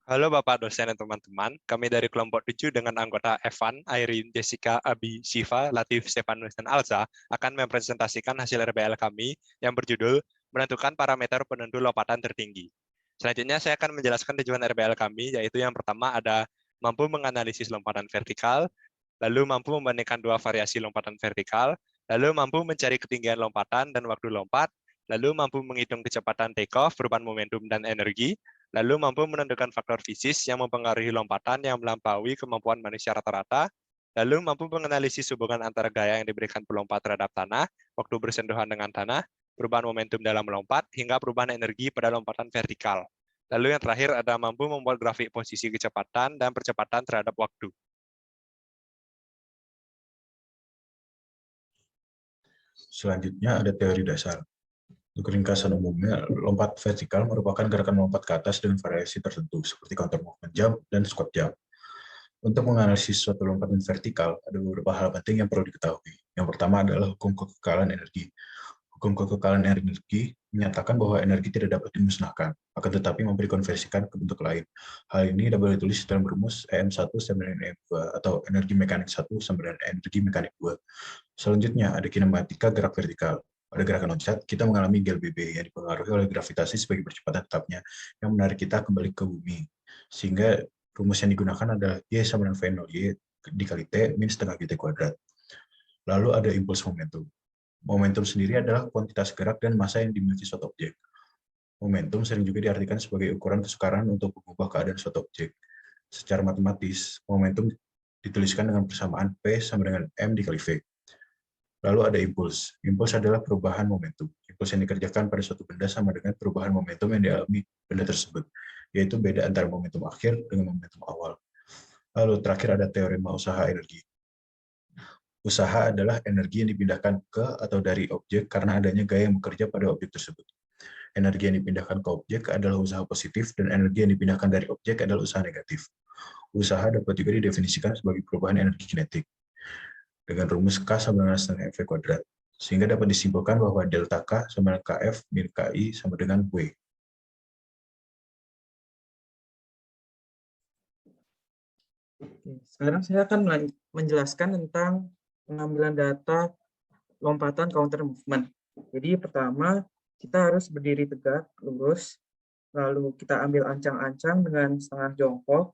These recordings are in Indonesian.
Halo Bapak dosen dan teman-teman, kami dari kelompok 7 dengan anggota Evan, Irene, Jessica, Abi, Shiva, Latif, Stefanus, dan Alza akan mempresentasikan hasil RBL kami yang berjudul Menentukan Parameter Penentu Lompatan Tertinggi. Selanjutnya saya akan menjelaskan tujuan RBL kami, yaitu yang pertama ada mampu menganalisis lompatan vertikal, lalu mampu membandingkan dua variasi lompatan vertikal, lalu mampu mencari ketinggian lompatan dan waktu lompat, lalu mampu menghitung kecepatan take-off, perubahan momentum dan energi, lalu mampu menentukan faktor fisis yang mempengaruhi lompatan yang melampaui kemampuan manusia rata-rata, lalu mampu menganalisis hubungan antara gaya yang diberikan pelompat terhadap tanah, waktu bersentuhan dengan tanah, perubahan momentum dalam melompat, hingga perubahan energi pada lompatan vertikal. Lalu yang terakhir ada mampu membuat grafik posisi kecepatan dan percepatan terhadap waktu. Selanjutnya ada teori dasar. Untuk ringkasan umumnya, lompat vertikal merupakan gerakan melompat ke atas dengan variasi tertentu, seperti counter movement jump dan squat jump. Untuk menganalisis suatu lompatan vertikal, ada beberapa hal penting yang perlu diketahui. Yang pertama adalah hukum kekekalan energi. Hukum kekekalan energi menyatakan bahwa energi tidak dapat dimusnahkan, akan tetapi memberi konversikan ke bentuk lain. Hal ini dapat ditulis dalam rumus EM1 sama dengan EM2, atau energi mekanik 1 sama dengan energi mekanik 2. Selanjutnya, ada kinematika gerak vertikal. Pada gerakan loncat, kita mengalami gel BB yang dipengaruhi oleh gravitasi sebagai percepatan tetapnya yang menarik kita kembali ke bumi. Sehingga rumus yang digunakan adalah Y sama dengan V0 Y dikali T min setengah GT kuadrat. Lalu ada impuls momentum. Momentum sendiri adalah kuantitas gerak dan massa yang dimiliki suatu objek. Momentum sering juga diartikan sebagai ukuran kesukaran untuk mengubah keadaan suatu objek. Secara matematis, momentum dituliskan dengan persamaan P sama dengan M dikali V. Lalu ada impuls. Impuls adalah perubahan momentum. Impuls yang dikerjakan pada suatu benda sama dengan perubahan momentum yang dialami benda tersebut, yaitu beda antara momentum akhir dengan momentum awal. Lalu terakhir ada teorema usaha energi. Usaha adalah energi yang dipindahkan ke atau dari objek karena adanya gaya yang bekerja pada objek tersebut. Energi yang dipindahkan ke objek adalah usaha positif, dan energi yang dipindahkan dari objek adalah usaha negatif. Usaha dapat juga didefinisikan sebagai perubahan energi kinetik dengan rumus K sama dengan setengah FV kuadrat, sehingga dapat disimpulkan bahwa delta K sama dengan KF min KI sama dengan W. Sekarang saya akan menjelaskan tentang pengambilan data lompatan counter movement. Jadi pertama, kita harus berdiri tegak, lurus, lalu kita ambil ancang-ancang dengan setengah jongkok,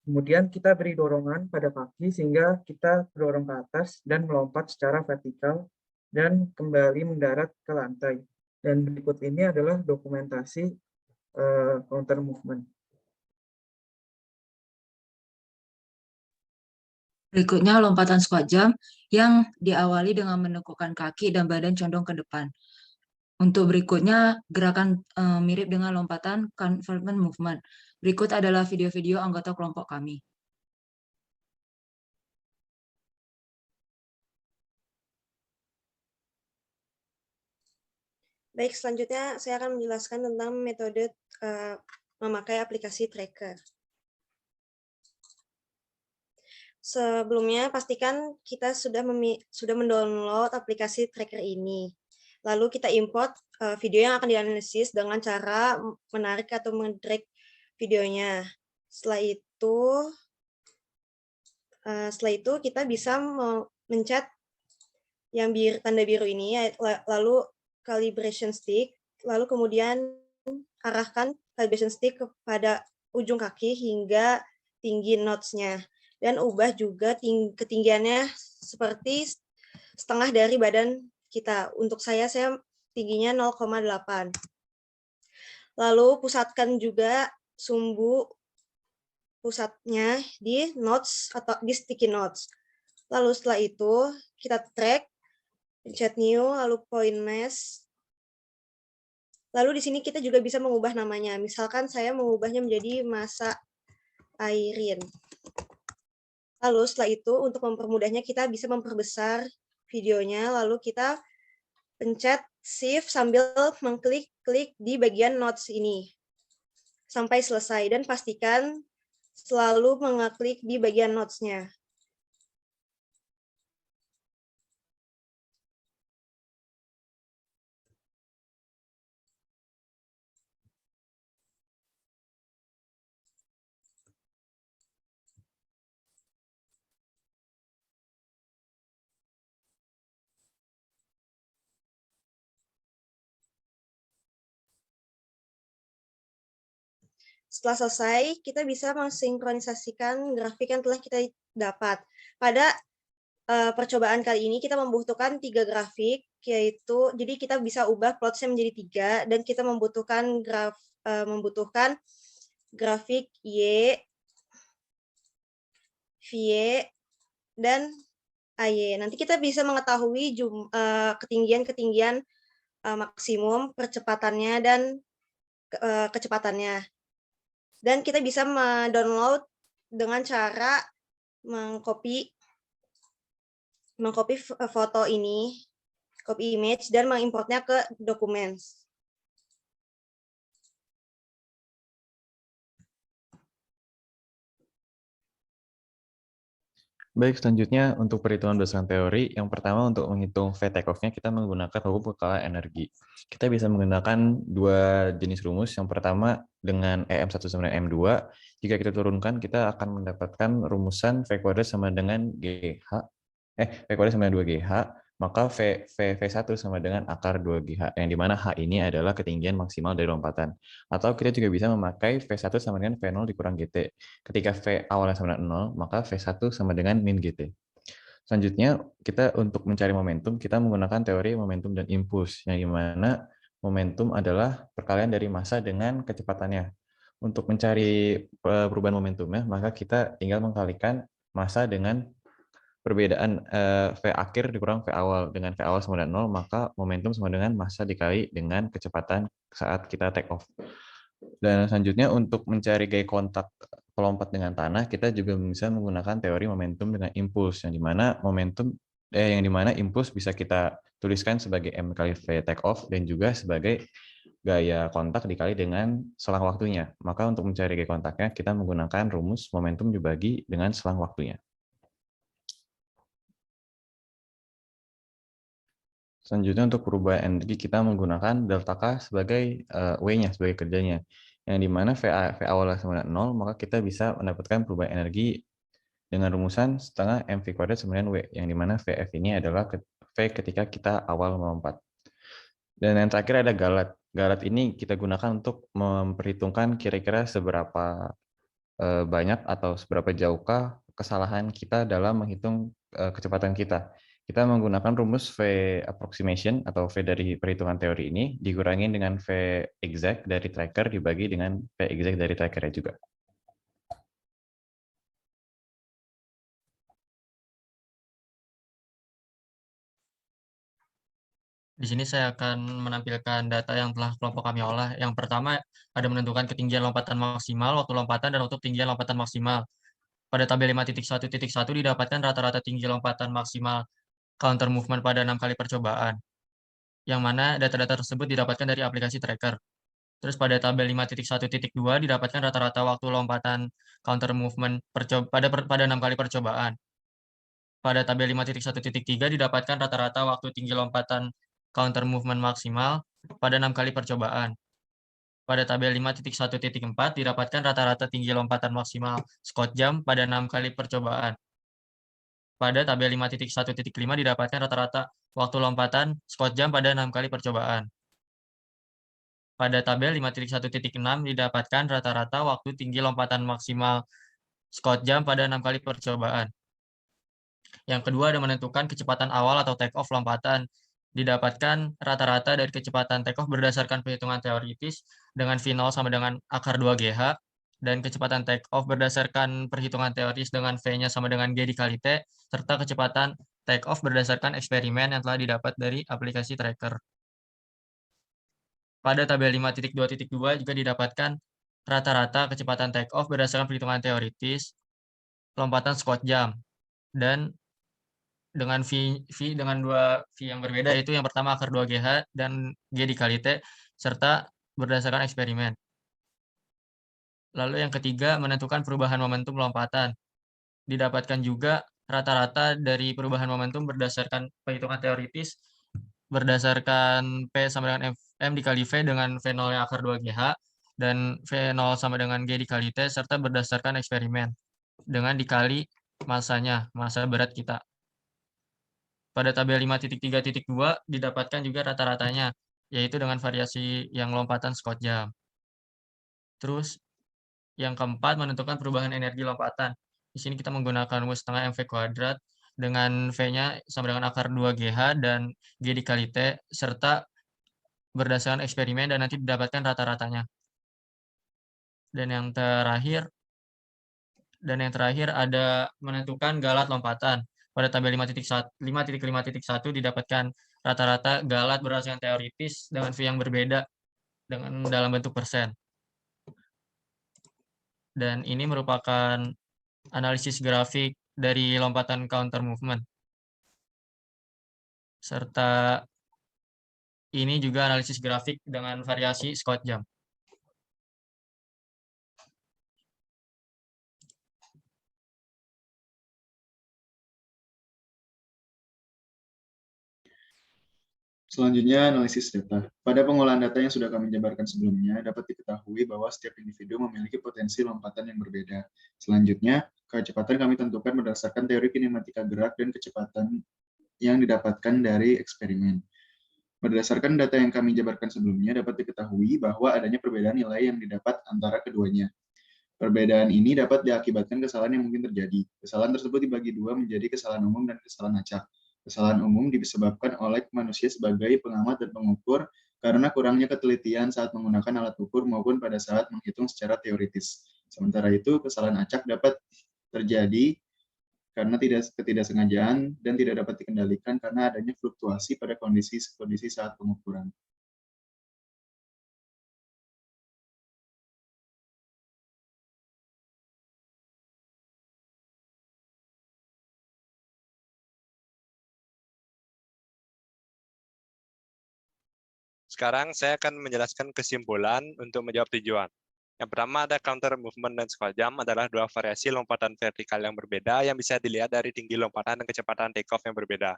kemudian kita beri dorongan pada kaki sehingga kita dorong ke atas dan melompat secara vertikal dan kembali mendarat ke lantai. Dan berikut ini adalah dokumentasi counter movement. Berikutnya lompatan squat jump yang diawali dengan menekukkan kaki dan badan condong ke depan. Untuk berikutnya gerakan mirip dengan lompatan convergent movement. Berikut adalah video-video anggota kelompok kami. Baik, selanjutnya saya akan menjelaskan tentang metode memakai aplikasi tracker. Sebelumnya, pastikan kita sudah mendownload aplikasi tracker ini. Lalu kita import video yang akan dianalisis dengan cara menarik atau mendrag videonya. Setelah itu kita bisa mencet yang tanda biru ini, lalu calibration stick, lalu kemudian arahkan calibration stick kepada ujung kaki hingga tinggi notes-nya. Dan ubah juga ketinggiannya seperti setengah dari badan kita. Untuk saya tingginya 0,8. Lalu pusatkan juga sumbu pusatnya di notes atau di sticky notes. Lalu setelah itu kita track, pencet new, lalu point mass. Lalu di sini kita juga bisa mengubah namanya. Misalkan saya mengubahnya menjadi massa Irene. Lalu setelah itu untuk mempermudahnya kita bisa memperbesar videonya, lalu kita pencet shift sambil mengklik di bagian notes ini sampai selesai, dan pastikan selalu mengeklik di bagian notes-nya. setelah selesai, kita bisa mensinkronisasikan grafik yang telah kita dapat. Pada percobaan kali ini kita membutuhkan 3 grafik, yaitu jadi kita bisa ubah plotsnya menjadi 3 dan kita membutuhkan grafik Y, VY, dan AY. Nanti kita bisa mengetahui ketinggian-ketinggian maksimum, percepatannya, dan kecepatannya. Dan kita bisa mendownload dengan cara mengcopy foto ini, copy image, dan mengimportnya ke Documents. Baik, selanjutnya untuk perhitungan berdasarkan teori, yang pertama untuk menghitung V take-off-nya kita menggunakan hukum pengkalaan energi. Kita bisa menggunakan 2 jenis rumus. Yang pertama dengan EM1 sama dengan M2, jika kita turunkan kita akan mendapatkan rumusan V kuadrat sama dengan GH, V kuadrat sama dengan 2GH, maka V1 sama dengan akar 2GH, yang dimana H ini adalah ketinggian maksimal dari lompatan. Atau kita juga bisa memakai V1 sama dengan V0 dikurang GT. Ketika V awalnya sama dengan 0, maka V1 sama dengan min GT. Selanjutnya, kita untuk mencari momentum, kita menggunakan teori momentum dan impuls, yang dimana momentum adalah perkalian dari massa dengan kecepatannya. Untuk mencari perubahan momentumnya, maka kita tinggal mengkalikan massa dengan perbedaan V akhir dikurang V awal. Dengan V awal sama dengan 0, maka momentum sama dengan massa dikali dengan kecepatan saat kita take off. Dan selanjutnya untuk mencari gaya kontak pelompat dengan tanah, kita juga bisa menggunakan teori momentum dengan impuls, yang dimana impuls bisa kita tuliskan sebagai M kali V take off dan juga sebagai gaya kontak dikali dengan selang waktunya. Maka untuk mencari gaya kontaknya, kita menggunakan rumus momentum dibagi dengan selang waktunya. Selanjutnya untuk perubahan energi kita menggunakan delta K sebagai W-nya, sebagai kerjanya. Yang dimana V awalnya sama dengan 0, maka kita bisa mendapatkan perubahan energi dengan rumusan setengah mv kuadrat sama dengan W, yang dimana Vf ini adalah V ketika kita awal melompat. Dan yang terakhir ada galat. Galat ini kita gunakan untuk memperhitungkan kira-kira seberapa banyak atau seberapa jauhkah kesalahan kita dalam menghitung kecepatan kita. Kita menggunakan rumus V approximation atau V dari perhitungan teori ini dikurangi dengan V exact dari tracker dibagi dengan V exact dari trackernya juga. Di sini saya akan menampilkan data yang telah kelompok kami olah. Yang pertama ada menentukan ketinggian lompatan maksimal, waktu lompatan, dan waktu ketinggian lompatan maksimal. Pada tabel 5.1.1 didapatkan rata-rata tinggi lompatan maksimal counter movement pada 6 kali percobaan, yang mana data-data tersebut didapatkan dari aplikasi tracker. Terus pada tabel 5.1.2 didapatkan rata-rata waktu lompatan counter movement pada 6 kali percobaan. Pada tabel 5.1.3 didapatkan rata-rata waktu tinggi lompatan counter movement maksimal pada 6 kali percobaan. Pada tabel 5.1.4 didapatkan rata-rata tinggi lompatan maksimal Scott jam pada 6 kali percobaan. Pada tabel 5.1.5 didapatkan rata-rata waktu lompatan Scott jam pada 6 kali percobaan. Pada tabel 5.1.6 didapatkan rata-rata waktu tinggi lompatan maksimal Scott jam pada 6 kali percobaan. Yang kedua ada menentukan kecepatan awal atau take off lompatan. Didapatkan rata-rata dari kecepatan take off berdasarkan perhitungan teoritis dengan V0 sama dengan akar 2GH, dan kecepatan take off berdasarkan perhitungan teoritis dengan V-nya sama dengan G dikali T, serta kecepatan take off berdasarkan eksperimen yang telah didapat dari aplikasi tracker. Pada tabel 5.2.2 juga didapatkan rata-rata kecepatan take off berdasarkan perhitungan teoritis lompatan Scott jam, dan dengan dengan 2 V yang berbeda, yaitu yang pertama akar 2GH dan G dikali T, serta berdasarkan eksperimen. Lalu yang ketiga, menentukan perubahan momentum lompatan. Didapatkan juga rata-rata dari perubahan momentum berdasarkan perhitungan teoritis, berdasarkan P sama dengan M dikali V dengan V0 yang akar 2GH, dan V0 sama dengan G dikali T, serta berdasarkan eksperimen, dengan dikali massanya, massa berat kita. Pada tabel 5.3.2 didapatkan juga rata-ratanya, yaitu dengan variasi yang lompatan Scott jam. Terus Yang keempat, menentukan perubahan energi lompatan. Di sini kita menggunakan rumus setengah MV kuadrat dengan V-nya sama dengan akar 2GH dan G dikali T, serta berdasarkan eksperimen dan nanti didapatkan rata-ratanya. Dan yang terakhir ada menentukan galat lompatan. Pada tabel 5.5.1 didapatkan rata-rata galat berdasarkan teoritis dengan V yang berbeda dengan dalam bentuk persen. Dan ini merupakan analisis grafik dari lompatan counter movement. Serta ini juga analisis grafik dengan variasi squat jam. Selanjutnya, analisis data. Pada pengolahan data yang sudah kami jabarkan sebelumnya, dapat diketahui bahwa setiap individu memiliki potensi lompatan yang berbeda. Selanjutnya, kecepatan kami tentukan berdasarkan teori kinematika gerak dan kecepatan yang didapatkan dari eksperimen. Berdasarkan data yang kami jabarkan sebelumnya, dapat diketahui bahwa adanya perbedaan nilai yang didapat antara keduanya. Perbedaan ini dapat diakibatkan kesalahan yang mungkin terjadi. Kesalahan tersebut dibagi dua menjadi kesalahan umum dan kesalahan acak. Kesalahan umum disebabkan oleh manusia sebagai pengamat dan pengukur karena kurangnya ketelitian saat menggunakan alat ukur maupun pada saat menghitung secara teoritis. Sementara itu, kesalahan acak dapat terjadi karena ketidaksengajaan dan tidak dapat dikendalikan karena adanya fluktuasi pada kondisi saat pengukuran. Sekarang saya akan menjelaskan kesimpulan untuk menjawab tujuan. Yang pertama ada counter movement dan squat jump adalah dua variasi lompatan vertikal yang berbeda yang bisa dilihat dari tinggi lompatan dan kecepatan takeoff yang berbeda.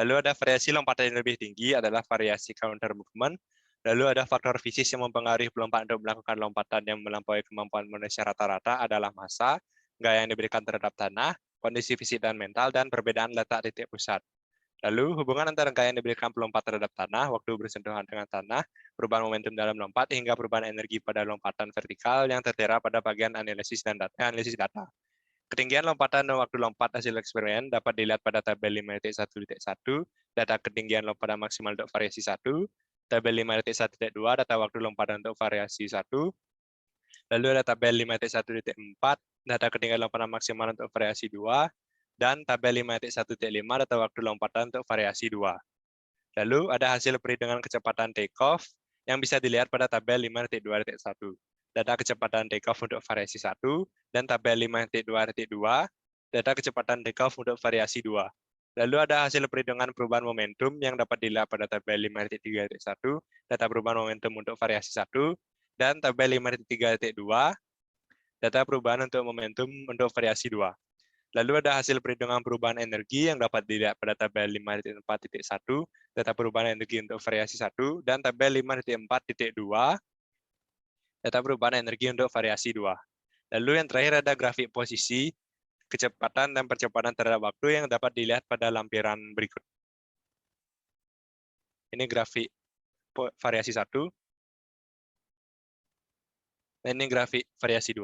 Lalu ada variasi lompatan yang lebih tinggi adalah variasi counter movement. Lalu ada faktor fisik yang mempengaruhi pelompat untuk melakukan lompatan yang melampaui kemampuan manusia rata-rata adalah massa, gaya yang diberikan terhadap tanah, kondisi fisik dan mental, dan perbedaan letak titik pusat. Lalu, hubungan antara gaya yang diberikan pelompat terhadap tanah, waktu bersentuhan dengan tanah, perubahan momentum dalam lompat, hingga perubahan energi pada lompatan vertikal yang tertera pada bagian analisis data. Ketinggian lompatan dan waktu lompat hasil eksperimen dapat dilihat pada tabel 5.1.1, data ketinggian lompatan maksimal untuk variasi 1, tabel 5.1.2, data waktu lompatan untuk variasi 1, lalu ada tabel 5.1.4, data ketinggian lompatan maksimal untuk variasi 2, dan tabel 5.1.5 data waktu lompatan untuk variasi 2. Lalu ada hasil perhitungan kecepatan takeoff yang bisa dilihat pada tabel 5.2.1. Data kecepatan takeoff untuk variasi 1 dan tabel 5.2.2 data kecepatan takeoff untuk variasi 2. Lalu ada hasil perhitungan perubahan momentum yang dapat dilihat pada tabel 5.3.1 data perubahan momentum untuk variasi 1 dan tabel 5.3.2 data perubahan untuk momentum untuk variasi 2. Lalu ada hasil perhitungan perubahan energi yang dapat dilihat pada tabel 5.4.1, data perubahan energi untuk variasi 1, dan tabel 5.4.2, data perubahan energi untuk variasi 2. Lalu yang terakhir ada grafik posisi, kecepatan, dan percepatan terhadap waktu yang dapat dilihat pada lampiran berikut. Ini grafik variasi 1, dan ini grafik variasi 2.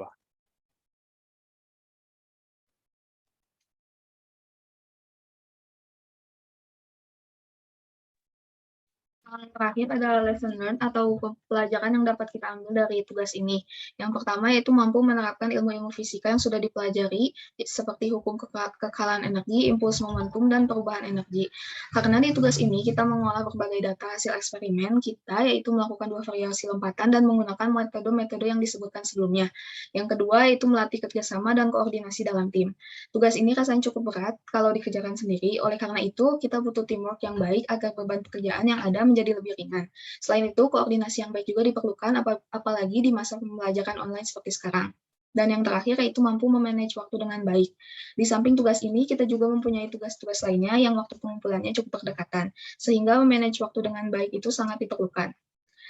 Yang terakhir adalah lesson learned atau pelajaran yang dapat kita ambil dari tugas ini. Yang pertama yaitu mampu menerapkan ilmu-ilmu fisika yang sudah dipelajari seperti hukum kekalahan energi, impuls momentum, dan perubahan energi. Karena di tugas ini kita mengolah berbagai data hasil eksperimen kita, yaitu melakukan dua variasi lompatan dan menggunakan metode-metode yang disebutkan sebelumnya. Yang kedua yaitu melatih kerjasama dan koordinasi dalam tim. Tugas ini rasanya cukup berat kalau dikerjakan sendiri, oleh karena itu kita butuh teamwork yang baik agar beban pekerjaan yang ada menjadi lebih ringan. Selain itu, koordinasi yang baik juga diperlukan, apalagi di masa pembelajaran online seperti sekarang. Dan yang terakhir yaitu mampu memanage waktu dengan baik. Di samping tugas ini, kita juga mempunyai tugas-tugas lainnya yang waktu pengumpulannya cukup berdekatan, sehingga memanage waktu dengan baik itu sangat diperlukan.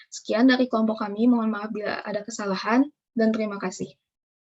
Sekian dari kelompok kami, mohon maaf bila ada kesalahan, dan terima kasih.